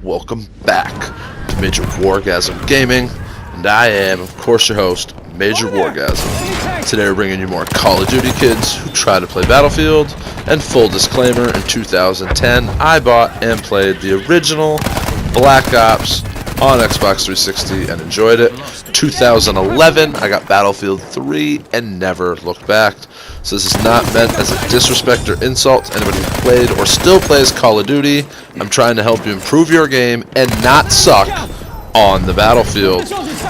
welcome back to Mjrwargasem Gaming, and I am, of course, your host, Mjrwargasem. Today we're bringing you more Call of Duty kids who try to play Battlefield, and full disclaimer, in 2010 I bought and played the original Black Ops on Xbox 360 and enjoyed it. 2011 I got Battlefield 3 and never looked back. So this is not meant as a disrespect or insult to anybody who played or still plays Call of Duty. I'm trying to help you improve your game and not suck on the battlefield.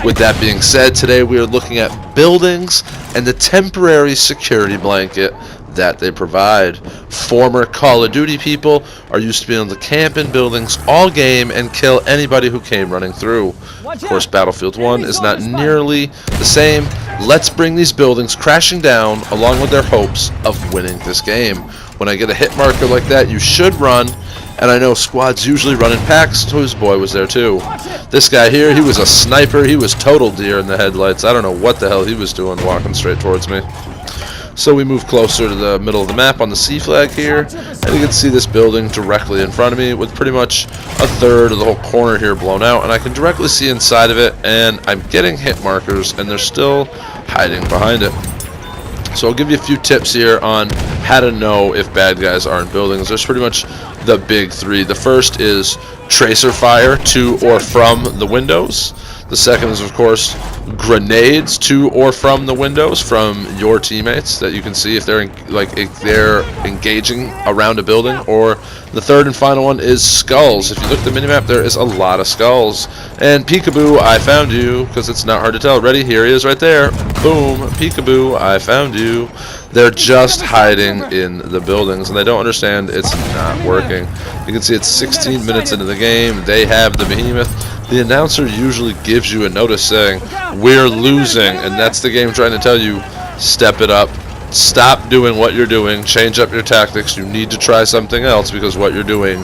With that being said, today we are looking at buildings and the temporary security blanket that they provide. Former Call of Duty people are used to being able to camp in buildings all game and kill anybody who came running through. Of course, Battlefield 1 is not nearly the same. Let's bring these buildings crashing down along with their hopes of winning this game. When I get a hit marker like that, you should run, and I know squads usually run in packs, so his boy was there too. This guy here, he was a sniper. He was total deer in the headlights. I don't know what the hell he was doing walking straight towards me. So we move closer to the middle of the map on the C flag here, and you can see this building directly in front of me with pretty much a third of the whole corner here blown out, and I can directly see inside of it, and I'm getting hit markers, and they're still hiding behind it. So I'll give you a few tips here on how to know if bad guys are in buildings. There's pretty much the big three. The first is tracer fire to or from the windows. The second is, of course, grenades to or from the windows from your teammates that you can see if they're engaging around a building. Or the third and final one is skulls. If you look at the minimap, there is a lot of skulls. And peekaboo, I found you, because it's not hard to tell. Ready? Here he is right there. Boom, peekaboo, I found you. They're just hiding in the buildings, and they don't understand it's not working. You can see it's 16 minutes into the game. They have the behemoth. The announcer usually gives you a notice saying, we're losing, and that's the game trying to tell you, step it up. Stop doing what you're doing. Change up your tactics. You need to try something else because what you're doing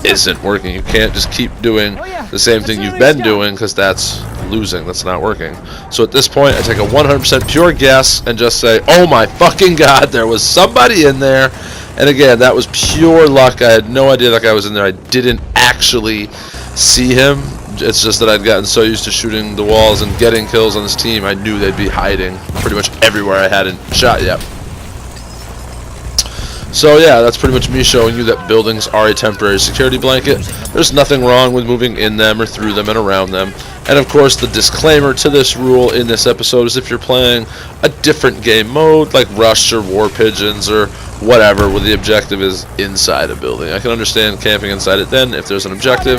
isn't working. You can't just keep doing the same thing you've been doing because that's losing. That's not working. So at this point, I take a 100% pure guess and just say, oh my fucking god, there was somebody in there. And again, that was pure luck. I had no idea that guy was in there. I didn't actually see him. It's just that I'd gotten so used to shooting the walls and getting kills on this team, I knew they'd be hiding pretty much everywhere I hadn't shot yet. So yeah, that's pretty much me showing you that buildings are a temporary security blanket. There's nothing wrong with moving in them or through them and around them. And of course, the disclaimer to this rule in this episode is if you're playing a different game mode, like Rush or War Pigeons or whatever, where the objective is inside a building. I can understand camping inside it then if there's an objective.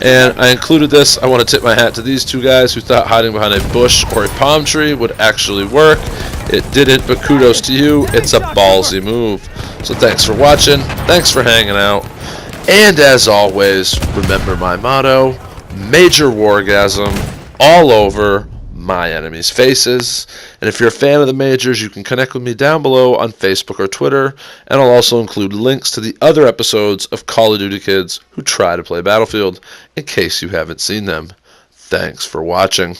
And I included this. I want to tip my hat to these two guys who thought hiding behind a bush or a palm tree would actually work. It didn't, but kudos to you. It's a ballsy move. So thanks for watching. Thanks for hanging out. And as always, remember my motto, Mjrwargasem all over my enemies' faces. And if you're a fan of the Majors, you can connect with me down below on Facebook or Twitter, and I'll also include links to the other episodes of Call of Duty kids who try to play Battlefield in case you haven't seen them. Thanks for watching.